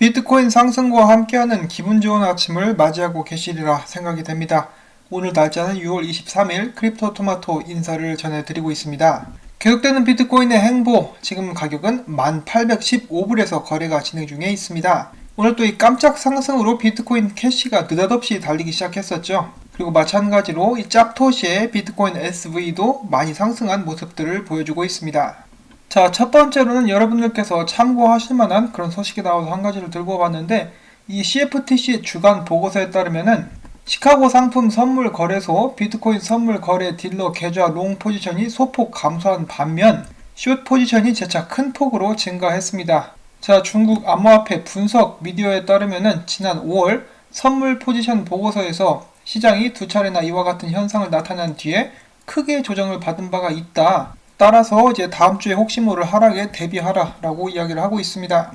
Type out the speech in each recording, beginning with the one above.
비트코인 상승과 함께하는 기분 좋은 아침을 맞이하고 계시리라 생각이 됩니다. 오늘 날짜는 6월 23일 크립토 토마토 인사를 전해드리고 있습니다. 계속되는 비트코인의 행보, 지금 가격은 1815불에서 거래가 진행 중에 있습니다. 오늘 또 이 깜짝 상승으로 비트코인 캐시가 느닷없이 달리기 시작했었죠. 그리고 마찬가지로 이 짭토시의 비트코인 SV도 많이 상승한 모습들을 보여주고 있습니다. 자, 첫 번째로는 여러분들께서 참고하실 만한 그런 소식이 나와서 한 가지를 들고 와봤는데, 이 CFTC 주간 보고서에 따르면은 시카고 상품 선물 거래소 비트코인 선물 거래 딜러 계좌 롱 포지션이 소폭 감소한 반면 숏 포지션이 재차 큰 폭으로 증가했습니다. 자, 중국 암호화폐 분석 미디어에 따르면은 지난 5월 선물 포지션 보고서에서 시장이 두 차례나 이와 같은 현상을 나타낸 뒤에 크게 조정을 받은 바가 있다. 따라서 이제 다음 주에 혹시 모를 하락에 대비하라 라고 이야기를 하고 있습니다.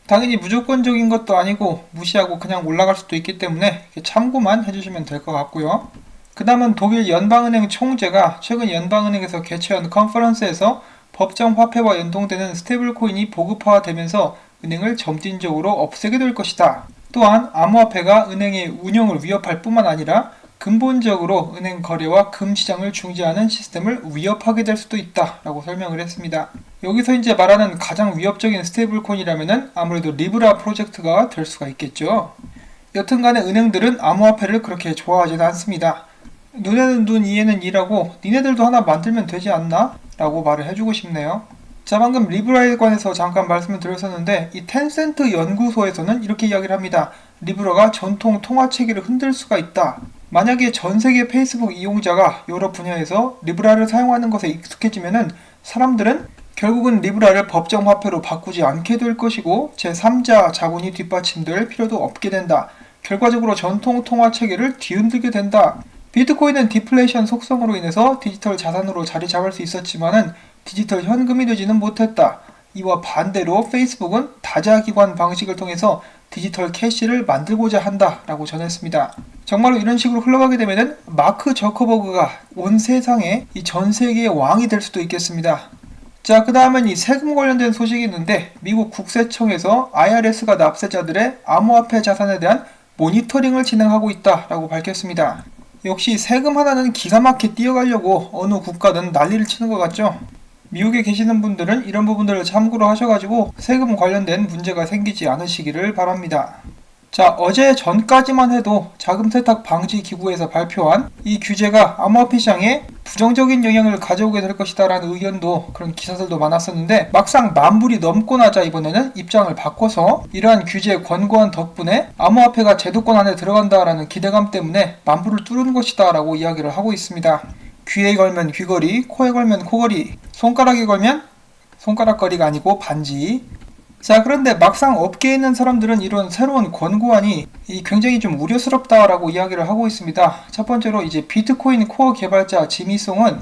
당연히 무조건적인 것도 아니고 무시하고 그냥 올라갈 수도 있기 때문에 참고만 해주시면 될 것 같고요. 그 다음은 독일 연방은행 총재가 최근 연방은행에서 개최한 컨퍼런스에서 법정 화폐와 연동되는 스테이블코인이 보급화되면서 은행을 점진적으로 없애게 될 것이다. 또한 암호화폐가 은행의 운영을 위협할 뿐만 아니라 근본적으로 은행 거래와 금시장을 중지하는 시스템을 위협하게 될 수도 있다 라고 설명을 했습니다. 여기서 이제 말하는 가장 위협적인 스테이블 코인이라면은 아무래도 리브라 프로젝트가 될 수가 있겠죠. 여튼간에 은행들은 암호화폐를 그렇게 좋아하지는 않습니다. 눈에는 눈, 이에는 이라고 니네들도 하나 만들면 되지 않나? 라고 말을 해주고 싶네요. 자, 방금 리브라에 관해서 잠깐 말씀을 드렸었는데, 이 텐센트 연구소에서는 이렇게 이야기를 합니다. 리브라가 전통 통화체계를 흔들 수가 있다. 만약에 전세계 페이스북 이용자가 여러 분야에서 리브라를 사용하는 것에 익숙해지면은 사람들은 결국은 리브라를 법정 화폐로 바꾸지 않게 될 것이고 제3자 자본이 뒷받침될 필요도 없게 된다. 결과적으로 전통 통화 체계를 뒤흔들게 된다. 비트코인은 디플레이션 속성으로 인해서 디지털 자산으로 자리 잡을 수 있었지만은 디지털 현금이 되지는 못했다. 이와 반대로 페이스북은 다자기관 방식을 통해서 디지털 캐시를 만들고자 한다라고 전했습니다. 정말로 이런 식으로 흘러가게 되면은 마크 저커버그가 온 세상에 이 전 세계의 왕이 될 수도 있겠습니다. 자, 그 다음엔 이 세금 관련된 소식이 있는데 미국 국세청에서 IRS가 납세자들의 암호화폐 자산에 대한 모니터링을 진행하고 있다라고 밝혔습니다. 역시 세금 하나는 기가 막히게 띄어가려고 어느 국가든 난리를 치는 것 같죠? 미국에 계시는 분들은 이런 부분들을 참고로 하셔가지고 세금 관련된 문제가 생기지 않으시기를 바랍니다. 자, 어제 전까지만 해도 자금 세탁 방지 기구에서 발표한 이 규제가 암호화폐 시장에 부정적인 영향을 가져오게 될 것이다 라는 의견도 그런 기사들도 많았었는데 막상 만불이 넘고 나자 이번에는 입장을 바꿔서 이러한 규제 권고안 덕분에 암호화폐가 제도권 안에 들어간다라는 기대감 때문에 만불을 뚫은 것이다 라고 이야기를 하고 있습니다. 귀에 걸면 귀걸이, 코에 걸면 코걸이, 손가락에 걸면 손가락걸이가 아니고 반지. 자, 그런데 막상 업계에 있는 사람들은 이런 새로운 권고안이 굉장히 좀 우려스럽다라고 이야기를 하고 있습니다. 첫 번째로 이제 비트코인 코어 개발자 지미송은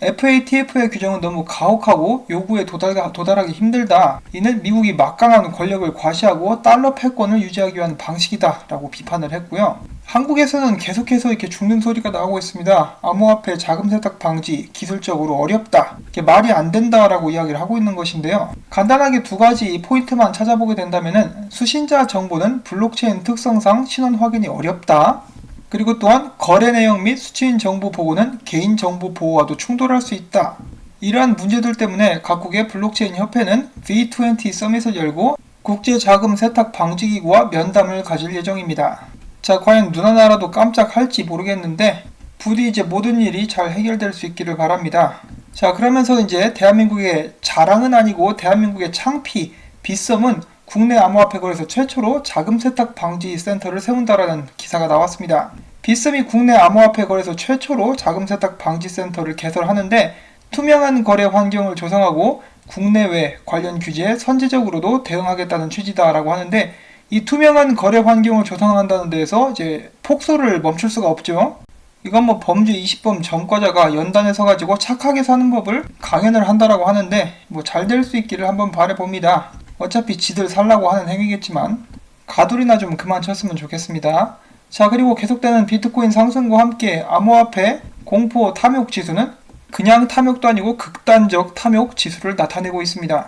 FATF의 규정은 너무 가혹하고 요구에 도달하기 힘들다. 이는 미국이 막강한 권력을 과시하고 달러 패권을 유지하기 위한 방식이다 라고 비판을 했고요. 한국에서는 계속해서 이렇게 죽는 소리가 나오고 있습니다. 암호화폐 자금 세탁 방지 기술적으로 어렵다. 이게 말이 안 된다라고 이야기를 하고 있는 것인데요. 간단하게 두 가지 포인트만 찾아보게 된다면은 수신자 정보는 블록체인 특성상 신원 확인이 어렵다. 그리고 또한 거래 내용 및 수취인 정보 보고는 개인정보 보호와도 충돌할 수 있다. 이러한 문제들 때문에 각국의 블록체인 협회는 V20 서밋을 열고 국제자금 세탁 방지기구와 면담을 가질 예정입니다. 자, 과연 누나 나라도 깜짝할지 모르겠는데 부디 이제 모든 일이 잘 해결될 수 있기를 바랍니다. 자, 그러면서 이제 대한민국의 자랑은 아니고 대한민국의 창피, 빗썸은 국내 암호화폐 거래소 최초로 자금 세탁 방지 센터를 세운다라는 기사가 나왔습니다. 빗썸이 국내 암호화폐 거래소 최초로 자금 세탁 방지 센터를 개설하는데 투명한 거래 환경을 조성하고 국내외 관련 규제에 선제적으로도 대응하겠다는 취지다라고 하는데 이 투명한 거래 환경을 조성한다는 데에서 이제 폭소를 멈출 수가 없죠. 이건 뭐 범죄 20범 전과자가 연단에 서가지고 착하게 사는 법을 강연을 한다라고 하는데 뭐 잘 될 수 있기를 한번 바라봅니다. 어차피 지들 살라고 하는 행위겠지만 가두리나 좀 그만 쳤으면 좋겠습니다. 자, 그리고 계속되는 비트코인 상승과 함께 암호화폐 공포 탐욕 지수는 그냥 탐욕도 아니고 극단적 탐욕 지수를 나타내고 있습니다.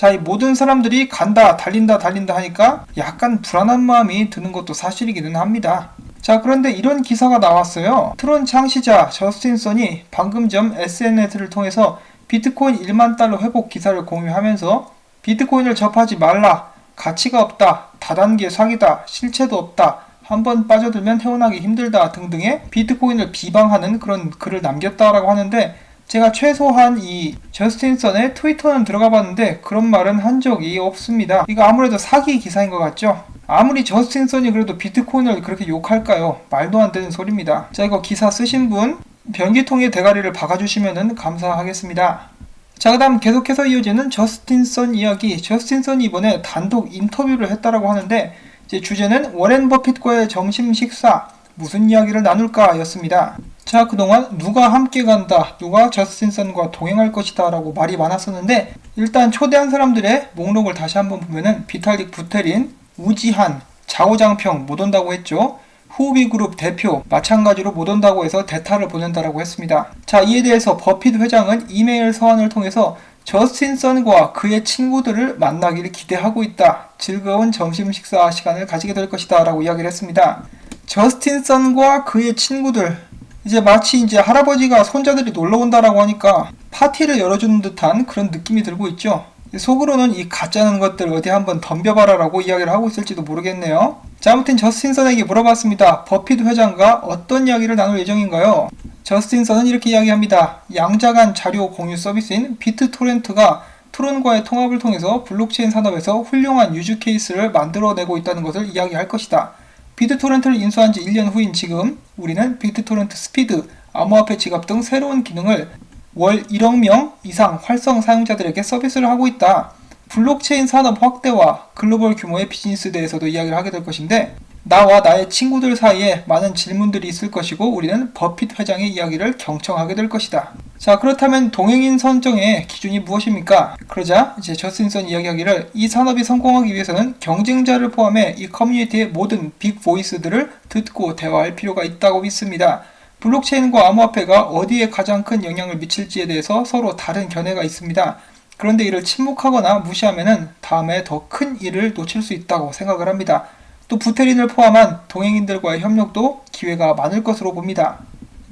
자, 이 모든 사람들이 간다, 달린다, 달린다 하니까 약간 불안한 마음이 드는 것도 사실이기는 합니다. 자, 그런데 이런 기사가 나왔어요. 트론 창시자 저스틴 선이 방금 전 SNS를 통해서 비트코인 1만 달러 회복 기사를 공유하면서 비트코인을 접하지 말라, 가치가 없다, 다단계 사기다, 실체도 없다, 한번 빠져들면 헤어나기 힘들다 등등의 비트코인을 비방하는 그런 글을 남겼다라고 하는데, 제가 최소한 이 저스틴 선의 트위터는 들어가 봤는데 그런 말은 한 적이 없습니다. 이거 아무래도 사기 기사인 것 같죠? 아무리 저스틴 선이 그래도 비트코인을 그렇게 욕할까요? 말도 안 되는 소리입니다. 자, 이거 기사 쓰신 분 변기통에 대가리를 박아주시면 감사하겠습니다. 자, 그 다음 계속해서 이어지는 저스틴 선 이야기. 저스틴 선이 이번에 단독 인터뷰를 했다라고 하는데, 이제 주제는 워렌 버핏과의 점심 식사, 무슨 이야기를 나눌까 였습니다. 자, 그동안 누가 함께 간다, 누가 저스틴 선과 동행할 것이다 라고 말이 많았었는데, 일단 초대한 사람들의 목록을 다시 한번 보면은 비탈릭 부테린, 우지한, 자오장평 못 온다고 했죠. 후비그룹 대표 마찬가지로 못 온다고 해서 대타를 보낸다라고 했습니다. 자, 이에 대해서 버핏 회장은 이메일 서한을 통해서 저스틴 선과 그의 친구들을 만나기를 기대하고 있다. 즐거운 점심 식사 시간을 가지게 될 것이다 라고 이야기를 했습니다. 저스틴 선과 그의 친구들, 이제 마치 이제 할아버지가 손자들이 놀러 온다라고 하니까 파티를 열어주는 듯한 그런 느낌이 들고 있죠. 속으로는 이 가짜는 것들 어디 한번 덤벼봐라 라고 이야기를 하고 있을지도 모르겠네요. 자, 아무튼 저스틴 선에게 물어봤습니다. 버핏 회장과 어떤 이야기를 나눌 예정인가요? 저스틴 선은 이렇게 이야기합니다. 양자간 자료 공유 서비스인 비트토렌트가 트론과의 통합을 통해서 블록체인 산업에서 훌륭한 유즈 케이스를 만들어내고 있다는 것을 이야기할 것이다. 비트토렌트를 인수한 지 1년 후인 지금 우리는 비트토렌트 스피드, 암호화폐 지갑 등 새로운 기능을 월 1억 명 이상 활성 사용자들에게 서비스를 하고 있다. 블록체인 산업 확대와 글로벌 규모의 비즈니스에 대해서도 이야기를 하게 될 것인데, 나와 나의 친구들 사이에 많은 질문들이 있을 것이고 우리는 버핏 회장의 이야기를 경청하게 될 것이다. 자, 그렇다면 동행인 선정의 기준이 무엇입니까? 그러자 이제 저스틴 선 이야기하기를, 이 산업이 성공하기 위해서는 경쟁자를 포함해 이 커뮤니티의 모든 빅 보이스들을 듣고 대화할 필요가 있다고 믿습니다. 블록체인과 암호화폐가 어디에 가장 큰 영향을 미칠지에 대해서 서로 다른 견해가 있습니다. 그런데 이를 침묵하거나 무시하면 다음에 더 큰 일을 놓칠 수 있다고 생각을 합니다. 또 부테린을 포함한 동행인들과의 협력도 기회가 많을 것으로 봅니다.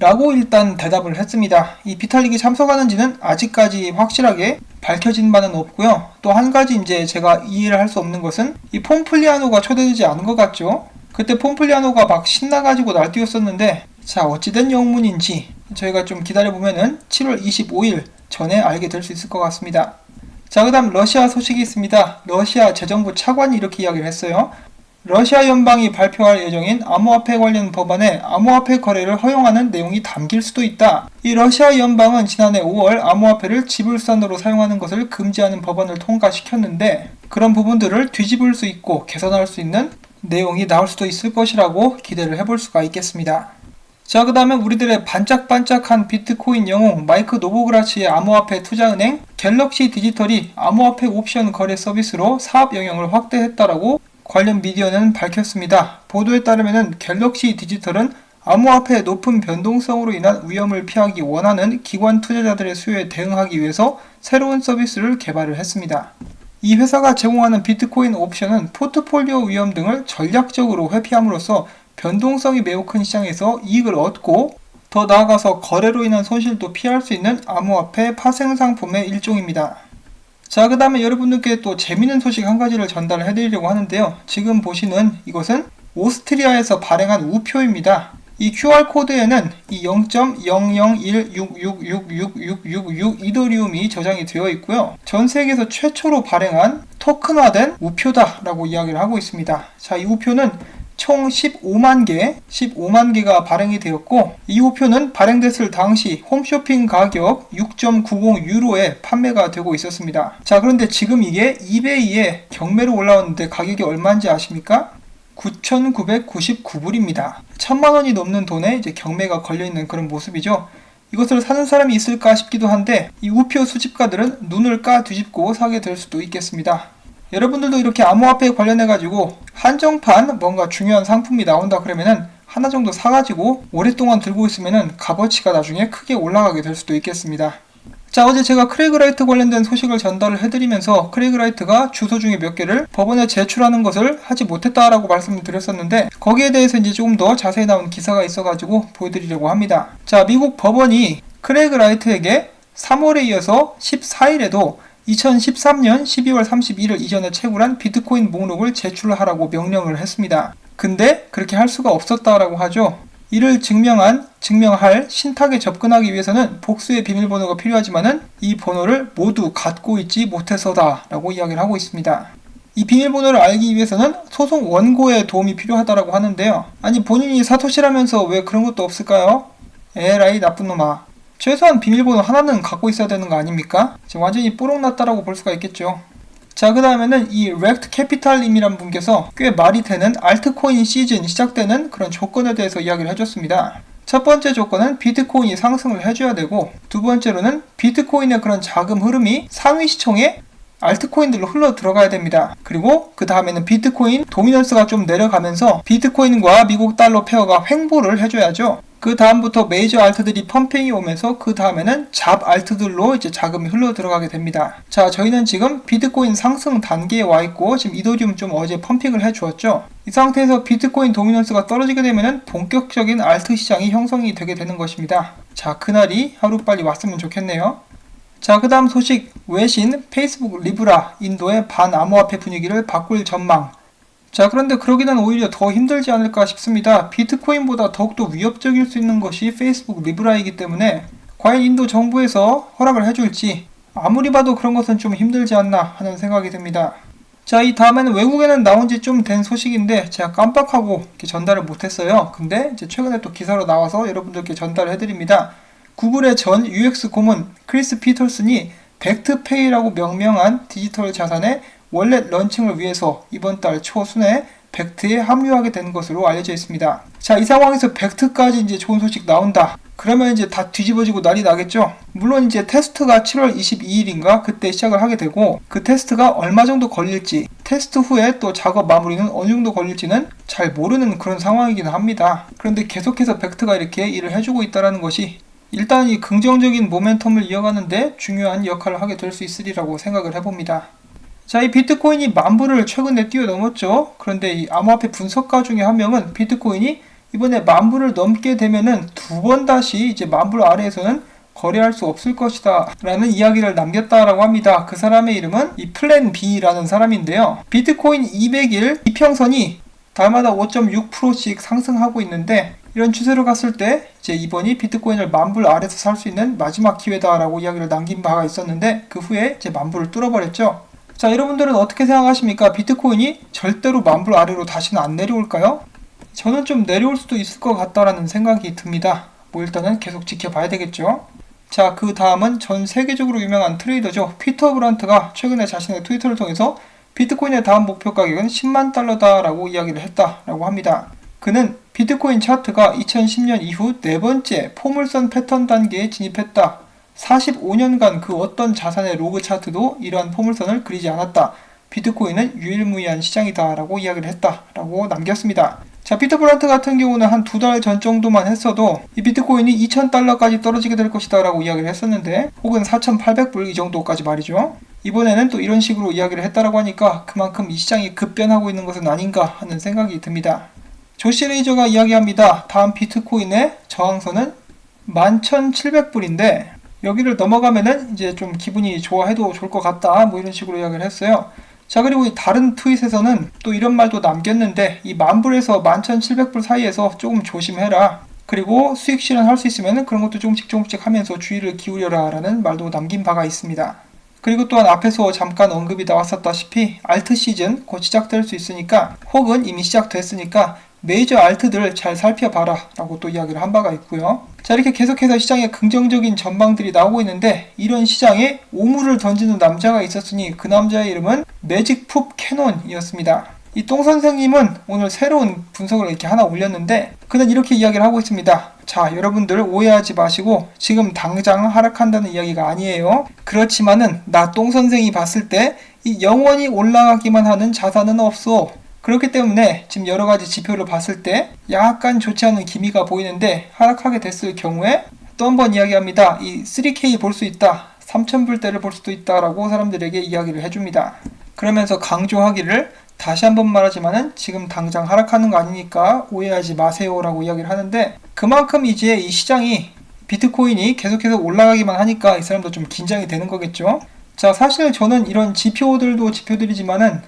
라고 일단 대답을 했습니다. 이 비탈릭이 참석하는지는 아직까지 확실하게 밝혀진 바는 없고요. 또 한 가지 이제 제가 이해를 할 수 없는 것은 이 폼플리아노가 초대되지 않은 것 같죠. 그때 폼플리아노가 막 신나가지고 날뛰었었는데, 자, 어찌된 영문인지 저희가 좀 기다려보면은 7월 25일 전에 알게 될 수 있을 것 같습니다. 자, 그 다음 러시아 소식이 있습니다. 러시아 재정부 차관이 이렇게 이야기를 했어요. 러시아 연방이 발표할 예정인 암호화폐 관련 법안에 암호화폐 거래를 허용하는 내용이 담길 수도 있다. 이 러시아 연방은 지난해 5월 암호화폐를 지불산으로 사용하는 것을 금지하는 법안을 통과시켰는데, 그런 부분들을 뒤집을 수 있고 개선할 수 있는 내용이 나올 수도 있을 것이라고 기대를 해볼 수가 있겠습니다. 자, 그 다음에 우리들의 반짝반짝한 비트코인 영웅 마이크 노보그라치의 암호화폐 투자은행 갤럭시 디지털이 암호화폐 옵션 거래 서비스로 사업 영역을 확대했다라고 관련 미디어는 밝혔습니다. 보도에 따르면 갤럭시 디지털은 암호화폐의 높은 변동성으로 인한 위험을 피하기 원하는 기관 투자자들의 수요에 대응하기 위해서 새로운 서비스를 개발을 했습니다. 이 회사가 제공하는 비트코인 옵션은 포트폴리오 위험 등을 전략적으로 회피함으로써 변동성이 매우 큰 시장에서 이익을 얻고, 더 나아가서 거래로 인한 손실도 피할 수 있는 암호화폐 파생 상품의 일종입니다. 자, 그 다음에 여러분들께 또 재미있는 소식 한 가지를 전달을 해드리려고 하는데요. 지금 보시는 이것은 오스트리아에서 발행한 우표입니다. 이 QR코드에는 이 0.001666666 이더리움이 저장이 되어 있고요. 전 세계에서 최초로 발행한 토큰화된 우표다라고 이야기를 하고 있습니다. 자, 이 우표는 총 15만 개가 발행이 되었고, 이 우표는 발행됐을 당시 홈쇼핑 가격 6.90 유로에 판매가 되고 있었습니다. 자, 그런데 지금 이게 이베이에 경매로 올라왔는데 가격이 얼마인지 아십니까? 9,999불입니다. 1,000만 원이 넘는 돈에 이제 경매가 걸려있는 그런 모습이죠. 이것을 사는 사람이 있을까 싶기도 한데, 이 우표 수집가들은 눈을 까 뒤집고 사게 될 수도 있겠습니다. 여러분들도 이렇게 암호화폐에 관련해가지고 한정판 뭔가 중요한 상품이 나온다 그러면은 하나 정도 사가지고 오랫동안 들고 있으면은 값어치가 나중에 크게 올라가게 될 수도 있겠습니다. 자, 자, 어제 제가 크레이그 라이트 관련된 소식을 전달을 해드리면서 크레이그 라이트가 주소 중에 몇 개를 법원에 제출하는 것을 하지 못했다라고 말씀을 드렸었는데, 거기에 대해서 이제 조금 더 자세히 나온 기사가 있어가지고 보여드리려고 합니다. 자, 미국 법원이 크레이그 라이트에게 3월에 이어서 14일에도 2013년 12월 31일 이전에 채굴한 비트코인 목록을 제출하라고 명령을 했습니다. 근데 그렇게 할 수가 없었다라고 하죠. 이를 증명할 신탁에 접근하기 위해서는 복수의 비밀번호가 필요하지만은 이 번호를 모두 갖고 있지 못해서다 라고 이야기를 하고 있습니다. 이 비밀번호를 알기 위해서는 소송 원고의 도움이 필요하다라고 하는데요. 아니, 본인이 사토시라면서 왜 그런 것도 없을까요? 에라이 나쁜 놈아. 최소한 비밀번호 하나는 갖고 있어야 되는 거 아닙니까? 지금 완전히 뽀록났다라고 볼 수가 있겠죠. 자, 그 다음에는 이 렉트 캐피탈님이란 분께서 꽤 말이 되는 알트코인 시즌 시작되는 그런 조건에 대해서 이야기를 해줬습니다. 첫 번째 조건은 비트코인이 상승을 해줘야 되고, 두 번째로는 비트코인의 그런 자금 흐름이 상위 시총에 알트코인들로 흘러 들어가야 됩니다. 그리고 그 다음에는 비트코인 도미넌스가 좀 내려가면서 비트코인과 미국 달러 페어가 횡보를 해줘야죠. 그 다음부터 메이저 알트들이 펌핑이 오면서 그 다음에는 잡 알트들로 이제 자금이 흘러 들어가게 됩니다. 자, 저희는 지금 비트코인 상승 단계에 와 있고, 지금 이더리움 좀 어제 펌핑을 해 주었죠. 이 상태에서 비트코인 도미넌스가 떨어지게 되면은 본격적인 알트 시장이 형성이 되게 되는 것입니다. 자, 그날이 하루빨리 왔으면 좋겠네요. 자, 그 다음 소식, 외신 페이스북 리브라 인도의 반암호화폐 분위기를 바꿀 전망. 자, 그런데 그러기는 오히려 더 힘들지 않을까 싶습니다. 비트코인보다 더욱더 위협적일 수 있는 것이 페이스북 리브라이기 때문에 과연 인도 정부에서 허락을 해줄지 아무리 봐도 그런 것은 좀 힘들지 않나 하는 생각이 듭니다. 자, 이 다음에는 외국에는 나온 지 좀 된 소식인데 제가 깜빡하고 이렇게 전달을 못했어요. 근데 이제 최근에 또 기사로 나와서 여러분들께 전달을 해드립니다. 구글의 전 UX 고문 크리스 피터슨이 벡트페이라고 명명한 디지털 자산의 월렛 런칭을 위해서 이번 달 초순에 벡트에 합류하게 된 것으로 알려져 있습니다. 자, 이 상황에서 벡트까지 이제 좋은 소식 나온다. 그러면 이제 다 뒤집어지고 난리 나겠죠? 물론 이제 테스트가 7월 22일인가 그때 시작을 하게 되고, 그 테스트가 얼마 정도 걸릴지, 테스트 후에 또 작업 마무리는 어느 정도 걸릴지는 잘 모르는 그런 상황이긴 합니다. 그런데 계속해서 벡트가 이렇게 일을 해주고 있다는 것이 일단 이 긍정적인 모멘텀을 이어가는데 중요한 역할을 하게 될 수 있으리라고 생각을 해봅니다. 자, 이 비트코인이 10,000불을 최근에 뛰어넘었죠. 그런데 이 암호화폐 분석가 중에 한 명은 비트코인이 이번에 10,000불을 넘게 되면은 두 번 다시 이제 10,000불 아래에서는 거래할 수 없을 것이다 라는 이야기를 남겼다라고 합니다. 그 사람의 이름은 이 플랜 B라는 사람인데요. 비트코인 200일 이평선이 달마다 5.6%씩 상승하고 있는데, 이런 추세로 갔을 때 이제 이번이 비트코인을 10,000불 아래에서 살 수 있는 마지막 기회다라고 이야기를 남긴 바가 있었는데, 그 후에 이제 10,000불을 뚫어버렸죠. 자, 여러분들은 어떻게 생각하십니까? 비트코인이 절대로 10,000불 아래로 다시는 안 내려올까요? 저는 좀 내려올 수도 있을 것 같다라는 생각이 듭니다. 뭐 일단은 계속 지켜봐야 되겠죠. 자, 그 다음은 전 세계적으로 유명한 트레이더죠. 피터 브란트가 최근에 자신의 트위터를 통해서 비트코인의 다음 목표 가격은 10만 달러다라고 이야기를 했다라고 합니다. 그는 비트코인 차트가 2010년 이후 네 번째 포물선 패턴 단계에 진입했다. 45년간 그 어떤 자산의 로그 차트도 이러한 포물선을 그리지 않았다. 비트코인은 유일무이한 시장이다 라고 이야기를 했다 라고 남겼습니다. 자, 피터 브란트 같은 경우는 한 2달 전 정도만 했어도 이 비트코인이 2,000달러까지 떨어지게 될 것이다 라고 이야기를 했었는데, 혹은 4,800불 이 정도까지 말이죠. 이번에는 또 이런 식으로 이야기를 했다라고 하니까 그만큼 이 시장이 급변하고 있는 것은 아닌가 하는 생각이 듭니다. 조시 레이저가 이야기합니다. 다음 비트코인의 저항선은 11,700불인데 여기를 넘어가면은 이제 좀 기분이 좋아해도 좋을 것 같다, 뭐 이런 식으로 이야기를 했어요. 자, 그리고 이 다른 트윗에서는 또 이런 말도 남겼는데, 이 10,000불에서 11,700불 사이에서 조금 조심해라. 그리고 수익 실현할 수 있으면 그런 것도 조금씩 하면서 주의를 기울여라 라는 말도 남긴 바가 있습니다. 그리고 또한 앞에서 잠깐 언급이 나왔었다시피 알트 시즌 곧 시작될 수 있으니까, 혹은 이미 시작됐으니까 메이저 알트들 잘 살펴봐라 라고 또 이야기를 한 바가 있고요. 자, 이렇게 계속해서 시장에 긍정적인 전망들이 나오고 있는데, 이런 시장에 오물을 던지는 남자가 있었으니 그 남자의 이름은 매직풋 캐논이었습니다. 이 똥 선생님은 오늘 새로운 분석을 이렇게 하나 올렸는데, 그는 이렇게 이야기를 하고 있습니다. 자, 여러분들 오해하지 마시고 지금 당장 하락한다는 이야기가 아니에요. 그렇지만은 나 똥 선생이 봤을 때 이 영원히 올라가기만 하는 자산은 없어. 그렇기 때문에 지금 여러가지 지표를 봤을 때 약간 좋지 않은 기미가 보이는데, 하락하게 됐을 경우에 또 한 번 이야기합니다. 이 3K 볼 수 있다. 3,000불대를 볼 수도 있다라고 사람들에게 이야기를 해줍니다. 그러면서 강조하기를 다시 한번 말하지만은 지금 당장 하락하는 거 아니니까 오해하지 마세요라고 이야기를 하는데, 그만큼 이제 이 시장이 비트코인이 계속해서 올라가기만 하니까 이 사람도 좀 긴장이 되는 거겠죠. 자, 사실 저는 이런 지표들도 지표들이지만은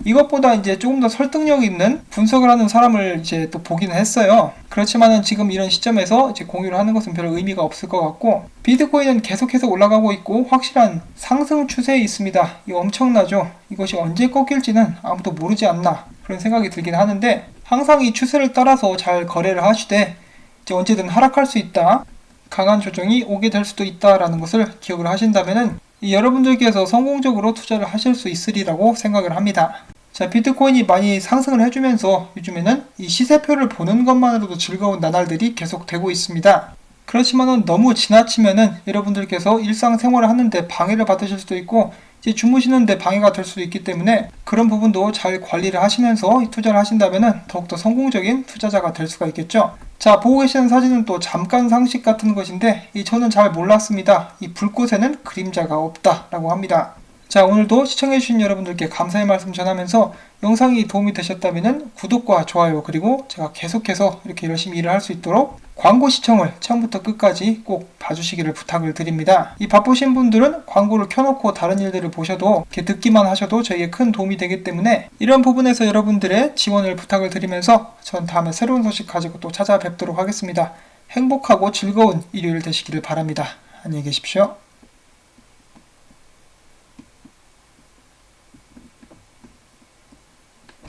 이것보다 이제 조금 더 설득력 있는 분석을 하는 사람을 이제 또 보기는 했어요. 그렇지만은 지금 이런 시점에서 이제 공유를 하는 것은 별 의미가 없을 것 같고, 비트코인은 계속해서 올라가고 있고 확실한 상승 추세에 있습니다. 이거 엄청나죠. 이것이 언제 꺾일지는 아무도 모르지 않나 그런 생각이 들긴 하는데, 항상 이 추세를 따라서 잘 거래를 하시되 이제 언제든 하락할 수 있다, 강한 조정이 오게 될 수도 있다라는 것을 기억을 하신다면은 여러분들께서 성공적으로 투자를 하실 수 있으리라고 생각을 합니다. 자, 비트코인이 많이 상승을 해주면서 요즘에는 이 시세표를 보는 것만으로도 즐거운 나날들이 계속 되고 있습니다. 그렇지만은 너무 지나치면은 여러분들께서 일상생활을 하는데 방해를 받으실 수도 있고 이제 주무시는데 방해가 될 수도 있기 때문에 그런 부분도 잘 관리를 하시면서 투자를 하신다면은 더욱더 성공적인 투자자가 될 수가 있겠죠. 자, 보고 계시는 사진은 또 잠깐 상식 같은 것인데 저는 잘 몰랐습니다. 이 불꽃에는 그림자가 없다라고 합니다. 자, 오늘도 시청해주신 여러분들께 감사의 말씀 전하면서 영상이 도움이 되셨다면 구독과 좋아요, 그리고 제가 계속해서 이렇게 열심히 일을 할 수 있도록 광고 시청을 처음부터 끝까지 꼭 봐주시기를 부탁을 드립니다. 이 바쁘신 분들은 광고를 켜놓고 다른 일들을 보셔도 이렇게 듣기만 하셔도 저에게 큰 도움이 되기 때문에 이런 부분에서 여러분들의 지원을 부탁을 드리면서 전 다음에 새로운 소식 가지고 또 찾아뵙도록 하겠습니다. 행복하고 즐거운 일요일 되시기를 바랍니다. 안녕히 계십시오.